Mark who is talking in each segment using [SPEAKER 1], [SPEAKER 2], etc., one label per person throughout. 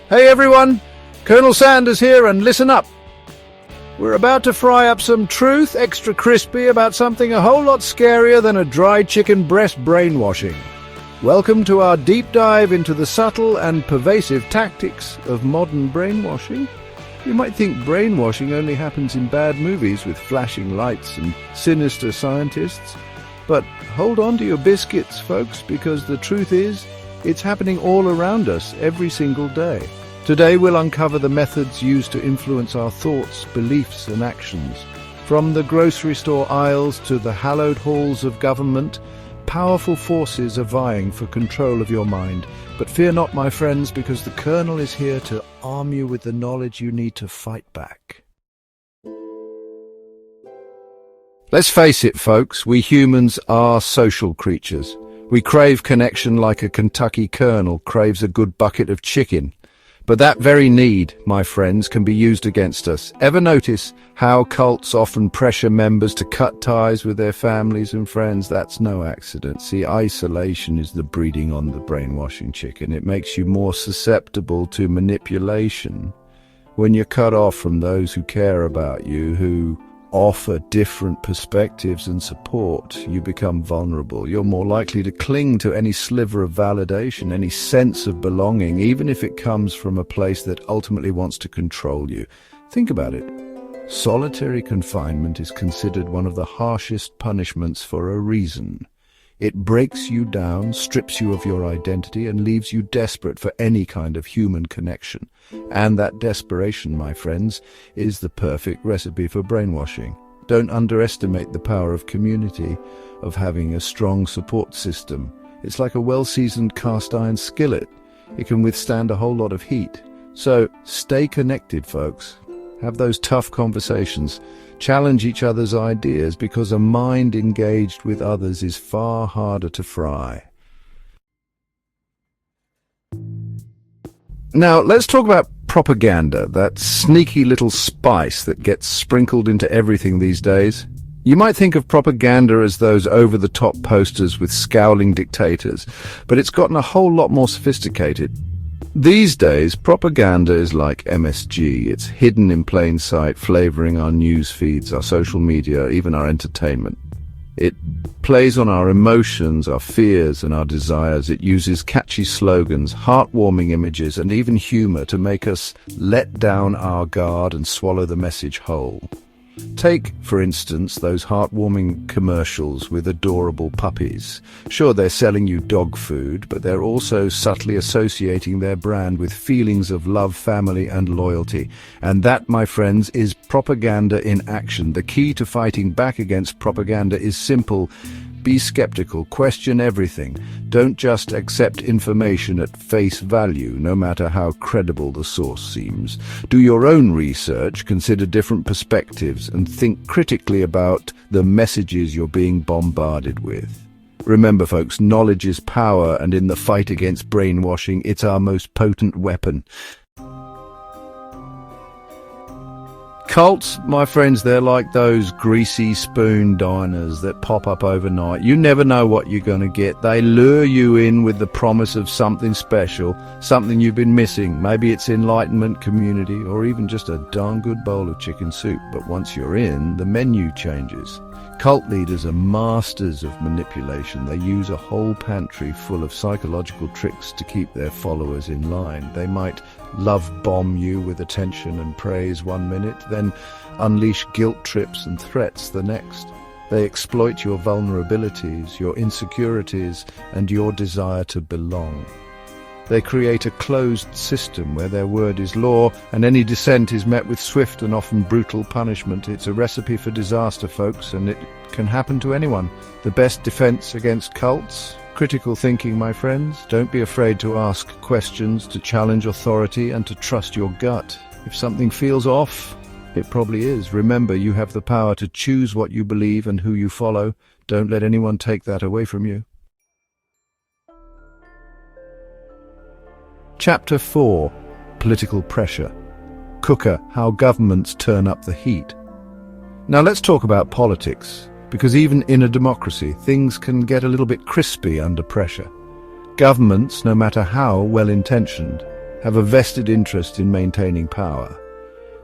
[SPEAKER 1] Hey everyone, Colonel Sanders here, and listen up. We're about to fry up some truth extra crispy about something a whole lot scarier than a dry chicken breast brainwashing. Welcome to our deep dive into the subtle and pervasive tactics of modern brainwashing. You might think brainwashing only happens in bad movies with flashing lights and sinister scientists. But hold on to your biscuits, folks, because the truth is, it's happening all around us every single day. Today we'll uncover the methods used to influence our thoughts, beliefs and actions. From the grocery store aisles to the hallowed halls of government, powerful forces are vying for control of your mind. But fear not, my friends, because the Colonel is here to arm you with the knowledge you need to fight back. Let's face it, folks, we humans are social creatures. We crave connection like a Kentucky colonel craves a good bucket of chicken. But that very need, my friends, can be used against us. Ever notice how cults often pressure members to cut ties with their families and friends? That's no accident. See, isolation is the breeding on the brainwashing chicken. It makes you more susceptible to manipulation. When you're cut off from those who care about you, who offer different perspectives and support, you become vulnerable. You're more likely to cling to any sliver of validation, any sense of belonging, even if it comes from a place that ultimately wants to control you. Think about it. Solitary confinement is considered one of the harshest punishments for a reason. It breaks you down, strips you of your identity, and leaves you desperate for any kind of human connection. And that desperation, my friends, is the perfect recipe for brainwashing. Don't underestimate the power of community, of having a strong support system. It's like a well-seasoned cast-iron skillet. It can withstand a whole lot of heat. So stay connected, folks. Have those tough conversations. Challenge each other's ideas, because a mind engaged with others is far harder to fry. Now, let's talk about propaganda, that sneaky little spice that gets sprinkled into everything these days. You might think of propaganda as those over-the-top posters with scowling dictators, but it's gotten a whole lot more sophisticated. These days, propaganda is like MSG. It's hidden in plain sight, flavoring our news feeds, our social media, even our entertainment. It plays on our emotions, our fears, and our desires. It uses catchy slogans, heartwarming images, and even humor to make us let down our guard and swallow the message whole. Take, for instance, those heartwarming commercials with adorable puppies. Sure, they're selling you dog food, but they're also subtly associating their brand with feelings of love, family, and loyalty. And that, my friends, is propaganda in action. The key to fighting back against propaganda is simple. Be skeptical, question everything. Don't just accept information at face value, no matter how credible the source seems. Do your own research, consider different perspectives, and think critically about the messages you're being bombarded with. Remember, folks, knowledge is power, and in the fight against brainwashing, it's our most potent weapon. Cults, my friends, they're like those greasy spoon diners that pop up overnight. You never know what you're going to get. They lure you in with the promise of something special, something you've been missing. Maybe it's enlightenment, community, or even just a darn good bowl of chicken soup. But once you're in, the menu changes. Cult leaders are masters of manipulation. They use a whole pantry full of psychological tricks to keep their followers in line. They might love bomb you with attention and praise one minute, then unleash guilt trips and threats the next. They exploit your vulnerabilities, your insecurities, and your desire to belong. They create a closed system where their word is law, and any dissent is met with swift and often brutal punishment. It's a recipe for disaster, folks, and it can happen to anyone. The best defense against cults? Critical thinking, my friends. Don't be afraid to ask questions, to challenge authority, and to trust your gut. If something feels off, it probably is. Remember, you have the power to choose what you believe and who you follow. Don't let anyone take that away from you. Chapter 4. Political Pressure. Cooker, how governments turn up the heat. Now let's talk about politics, because even in a democracy, things can get a little bit crispy under pressure. Governments, no matter how well-intentioned, have a vested interest in maintaining power.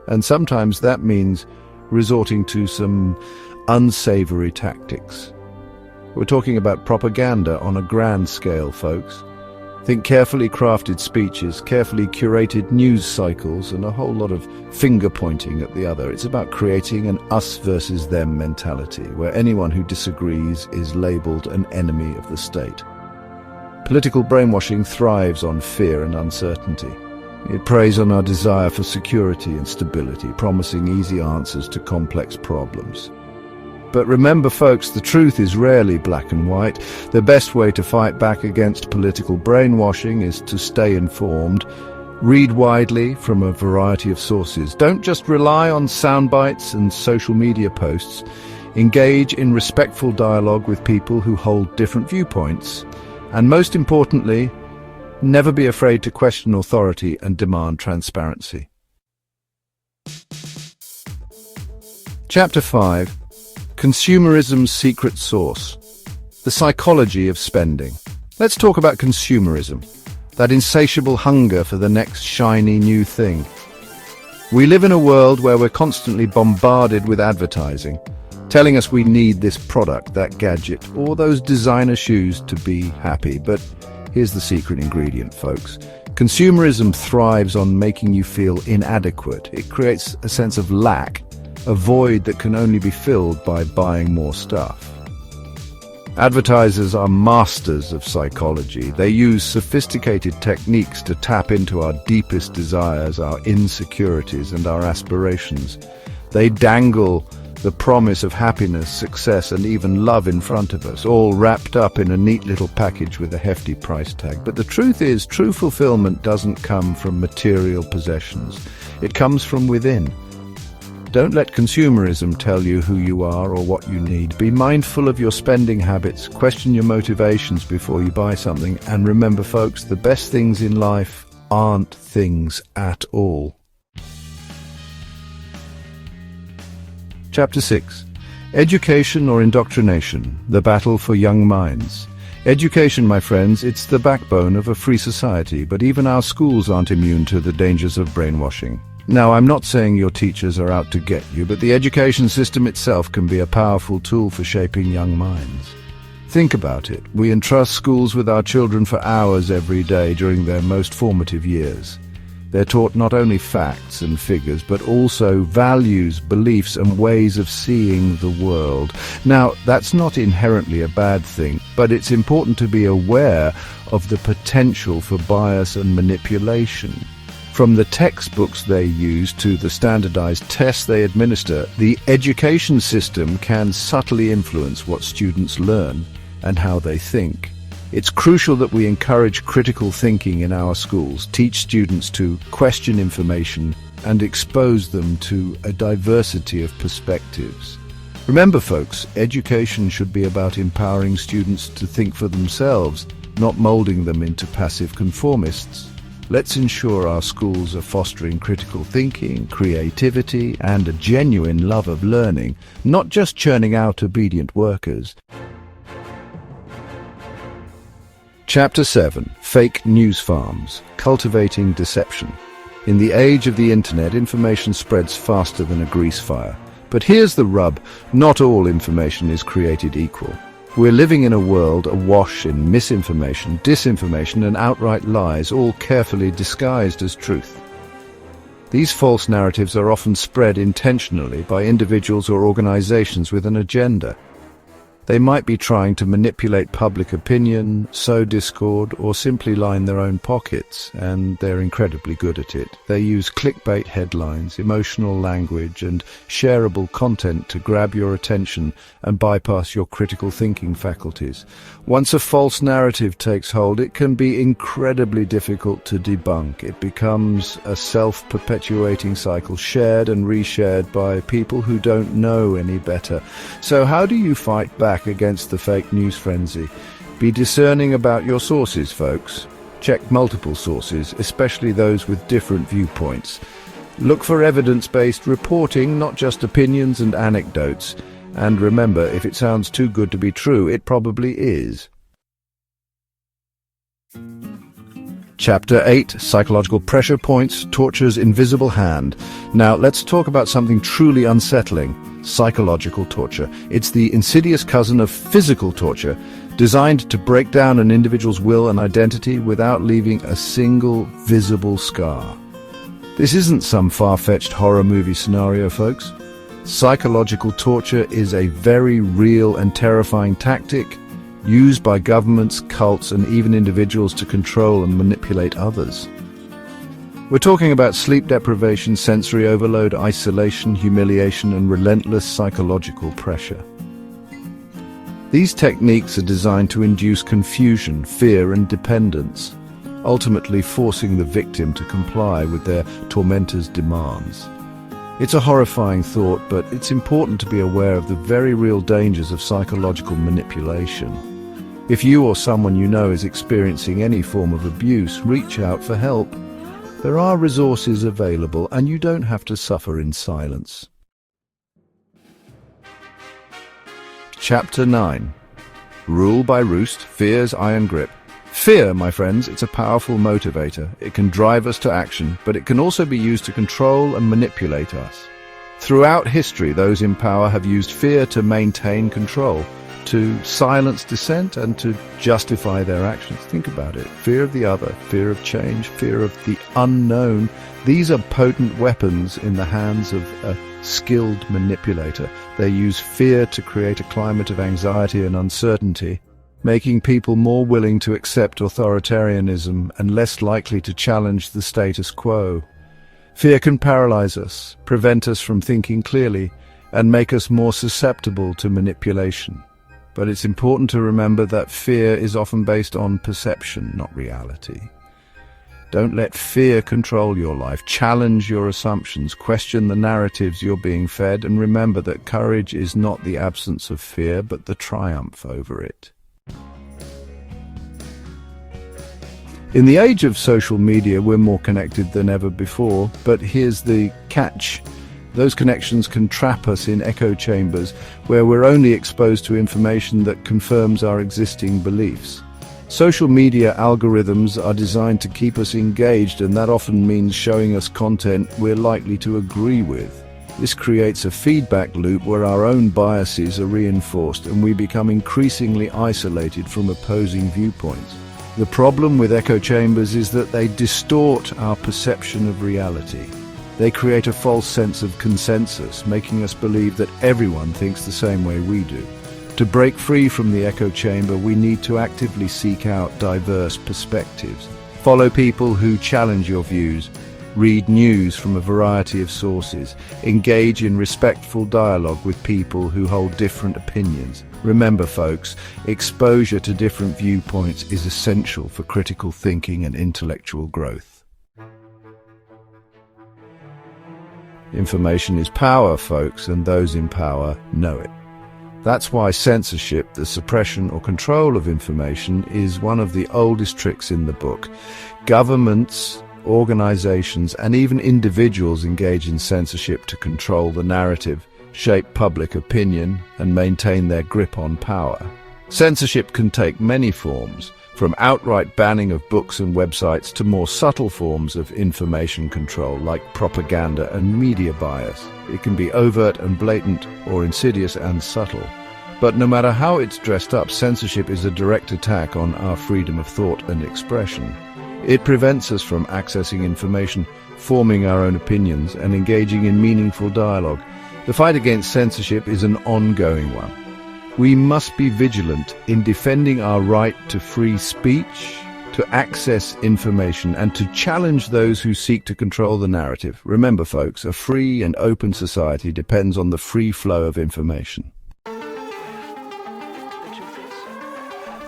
[SPEAKER 1] And sometimes that means resorting to some unsavory tactics. We're talking about propaganda on a grand scale, folks. Think carefully crafted speeches, carefully curated news cycles, and a whole lot of finger-pointing at the other. It's about creating an us versus them mentality, where anyone who disagrees is labeled an enemy of the state. Political brainwashing thrives on fear and uncertainty. It preys on our desire for security and stability, promising easy answers to complex problems. But remember, folks, the truth is rarely black and white. The best way to fight back against political brainwashing is to stay informed. Read widely from a variety of sources. Don't just rely on sound bites and social media posts. Engage in respectful dialogue with people who hold different viewpoints. And most importantly, never be afraid to question authority and demand transparency. Chapter 5. Consumerism's secret sauce. The psychology of spending. Let's talk about consumerism, that insatiable hunger for the next shiny new thing. We live in a world where we're constantly bombarded with advertising, telling us we need this product, that gadget, or those designer shoes to be happy. But here's the secret ingredient, folks. Consumerism thrives on making you feel inadequate. It creates a sense of lack, a void that can only be filled by buying more stuff. Advertisers are masters of psychology. They use sophisticated techniques to tap into our deepest desires, our insecurities, and our aspirations. They dangle the promise of happiness, success, and even love in front of us, all wrapped up in a neat little package with a hefty price tag. But the truth is, true fulfillment doesn't come from material possessions. It comes from within. Don't let consumerism tell you who you are or what you need. Be mindful of your spending habits, question your motivations before you buy something, and remember, folks, the best things in life aren't things at all. Chapter 6. Education or indoctrination, the battle for young minds. Education, my friends, it's the backbone of a free society, but even our schools aren't immune to the dangers of brainwashing. Now, I'm not saying your teachers are out to get you, but the education system itself can be a powerful tool for shaping young minds. Think about it. We entrust schools with our children for hours every day during their most formative years. They're taught not only facts and figures, but also values, beliefs, and ways of seeing the world. Now, that's not inherently a bad thing, but it's important to be aware of the potential for bias and manipulation. From the textbooks they use to the standardized tests they administer, the education system can subtly influence what students learn and how they think. It's crucial that we encourage critical thinking in our schools, teach students to question information, and expose them to a diversity of perspectives. Remember, folks, education should be about empowering students to think for themselves, not molding them into passive conformists. Let's ensure our schools are fostering critical thinking, creativity, and a genuine love of learning, not just churning out obedient workers. Chapter 7. Fake News Farms, Cultivating Deception. In the age of the internet, information spreads faster than a grease fire. But here's the rub: not all information is created equal. We're living in a world awash in misinformation, disinformation, and outright lies, all carefully disguised as truth. These false narratives are often spread intentionally by individuals or organizations with an agenda. They might be trying to manipulate public opinion, sow discord, or simply line their own pockets, and they're incredibly good at it. They use clickbait headlines, emotional language, and shareable content to grab your attention and bypass your critical thinking faculties. Once a false narrative takes hold, it can be incredibly difficult to debunk. It becomes a self-perpetuating cycle, shared and reshared by people who don't know any better. So how do you fight back against the fake news frenzy? Be discerning about your sources, folks. Check multiple sources, especially those with different viewpoints. Look for evidence-based reporting, not just opinions and anecdotes. And remember, if it sounds too good to be true, it probably is. Chapter 8, Psychological Pressure Points, Torture's Invisible Hand. Now, let's talk about something truly unsettling, psychological torture. It's the insidious cousin of physical torture, designed to break down an individual's will and identity without leaving a single visible scar. This isn't some far-fetched horror movie scenario, folks. Psychological torture is a very real and terrifying tactic used by governments, cults, and even individuals to control and manipulate others. We're talking about sleep deprivation, sensory overload, isolation, humiliation, and relentless psychological pressure. These techniques are designed to induce confusion, fear, and dependence, ultimately forcing the victim to comply with their tormentors' demands. It's a horrifying thought, but it's important to be aware of the very real dangers of psychological manipulation. If you or someone you know is experiencing any form of abuse, reach out for help. There are resources available, and you don't have to suffer in silence. Chapter 9. Rule by Roost, Fear's Iron Grip. Fear, my friends, it's a powerful motivator. It can drive us to action, but it can also be used to control and manipulate us. Throughout history, those in power have used fear to maintain control, to silence dissent, and to justify their actions. Think about it. Fear of the other, fear of change, fear of the unknown. These are potent weapons in the hands of a skilled manipulator. They use fear to create a climate of anxiety and uncertainty, making people more willing to accept authoritarianism and less likely to challenge the status quo. Fear can paralyze us, prevent us from thinking clearly, and make us more susceptible to manipulation. But it's important to remember that fear is often based on perception, not reality. Don't let fear control your life. Challenge your assumptions, question the narratives you're being fed, and remember that courage is not the absence of fear, but the triumph over it. In the age of social media, we're more connected than ever before, but here's the catch. Those connections can trap us in echo chambers where we're only exposed to information that confirms our existing beliefs. Social media algorithms are designed to keep us engaged, and that often means showing us content we're likely to agree with. This creates a feedback loop where our own biases are reinforced and we become increasingly isolated from opposing viewpoints. The problem with echo chambers is that they distort our perception of reality. They create a false sense of consensus, making us believe that everyone thinks the same way we do. To break free from the echo chamber, we need to actively seek out diverse perspectives. Follow people who challenge your views. Read news from a variety of sources. Engage in respectful dialogue with people who hold different opinions. Remember, folks, exposure to different viewpoints is essential for critical thinking and intellectual growth. Information is power, folks, and those in power know it. That's why censorship, the suppression or control of information, is one of the oldest tricks in the book. Governments, organizations, and even individuals engage in censorship to control the narrative, shape public opinion, and maintain their grip on power. Censorship can take many forms, from outright banning of books and websites to more subtle forms of information control like propaganda and media bias. It can be overt and blatant, or insidious and subtle. But no matter how it's dressed up, censorship is a direct attack on our freedom of thought and expression. It prevents us from accessing information, forming our own opinions, and engaging in meaningful dialogue. The fight against censorship is an ongoing one. We must be vigilant in defending our right to free speech, to access information, and to challenge those who seek to control the narrative. Remember, folks, a free and open society depends on the free flow of information.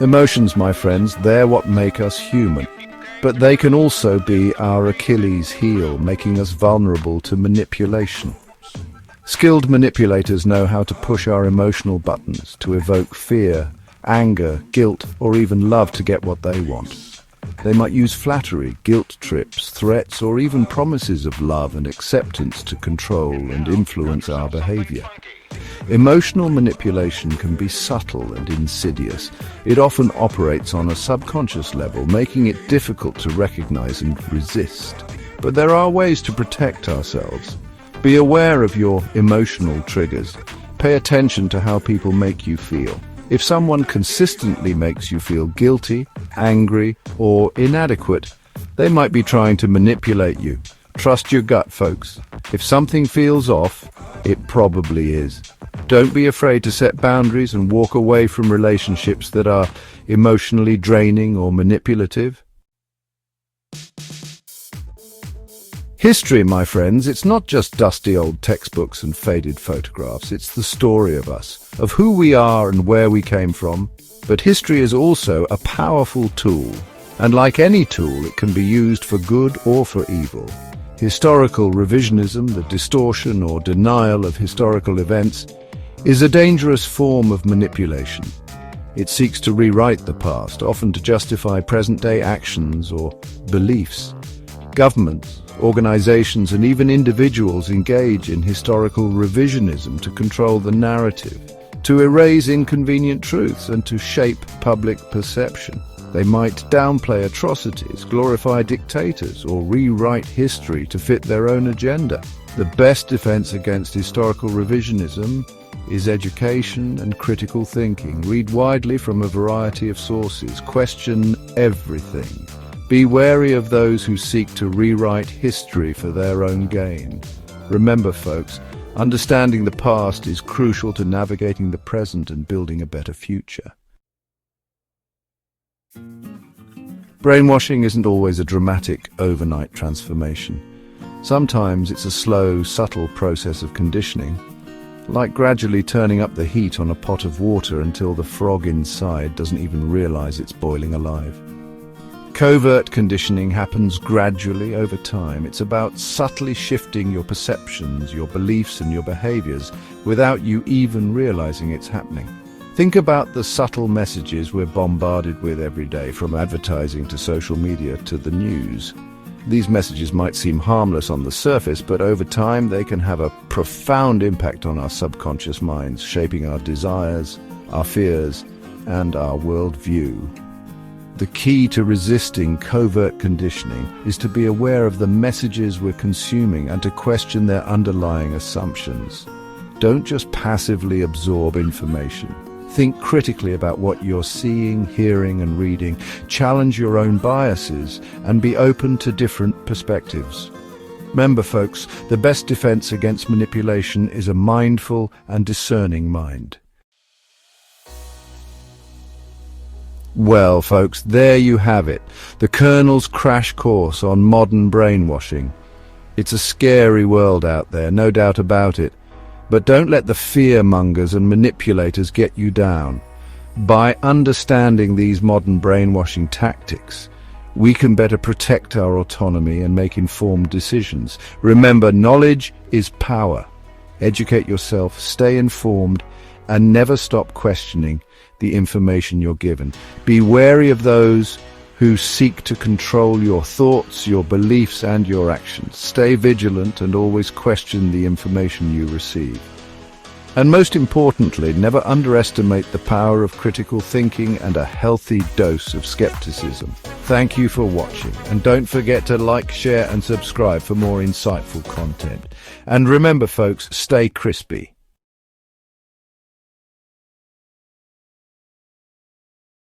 [SPEAKER 1] Emotions, my friends, they're what make us human. But they can also be our Achilles heel, making us vulnerable to manipulation. Skilled manipulators know how to push our emotional buttons to evoke fear, anger, guilt, or even love to get what they want. They might use flattery, guilt trips, threats, or even promises of love and acceptance to control and influence our behavior. Emotional manipulation can be subtle and insidious. It often operates on a subconscious level, making it difficult to recognize and resist. But there are ways to protect ourselves. Be aware of your emotional triggers. Pay attention to how people make you feel. If someone consistently makes you feel guilty, angry, or inadequate, they might be trying to manipulate you. Trust your gut, folks. If something feels off, it probably is. Don't be afraid to set boundaries and walk away from relationships that are emotionally draining or manipulative. History, my friends, it's not just dusty old textbooks and faded photographs. It's the story of us, of who we are and where we came from. But history is also a powerful tool. And like any tool, it can be used for good or for evil. Historical revisionism, the distortion or denial of historical events, is a dangerous form of manipulation. It seeks to rewrite the past, often to justify present-day actions or beliefs. Governments, organizations, and even individuals engage in historical revisionism to control the narrative, to erase inconvenient truths, and to shape public perception. They might downplay atrocities, glorify dictators, or rewrite history to fit their own agenda. The best defense against historical revisionism is education and critical thinking. Read widely from a variety of sources. Question everything. Be wary of those who seek to rewrite history for their own gain. Remember, folks, understanding the past is crucial to navigating the present and building a better future. Brainwashing isn't always a dramatic, overnight transformation. Sometimes it's a slow, subtle process of conditioning, like gradually turning up the heat on a pot of water until the frog inside doesn't even realize it's boiling alive. Covert conditioning happens gradually over time. It's about subtly shifting your perceptions, your beliefs, and your behaviors without you even realizing it's happening. Think about the subtle messages we're bombarded with every day, from advertising to social media to the news. These messages might seem harmless on the surface, but over time they can have a profound impact on our subconscious minds, shaping our desires, our fears, and our worldview. The key to resisting covert conditioning is to be aware of the messages we're consuming and to question their underlying assumptions. Don't just passively absorb information. Think critically about what you're seeing, hearing, and reading. Challenge your own biases and be open to different perspectives. Remember, folks, the best defense against manipulation is a mindful and discerning mind. Well, folks, there you have it. The Colonel's crash course on modern brainwashing. It's a scary world out there, no doubt about it. But don't let the fear-mongers and manipulators get you down. By understanding these modern brainwashing tactics, we can better protect our autonomy and make informed decisions. Remember, knowledge is power. Educate yourself, stay informed, and never stop questioning the information you're given. Be wary of those who seek to control your thoughts, your beliefs, and your actions. Stay vigilant and always question the information you receive. And most importantly, never underestimate the power of critical thinking and a healthy dose of skepticism. Thank you for watching, and don't forget to like, share, and subscribe for more insightful content. And remember, folks, stay crispy.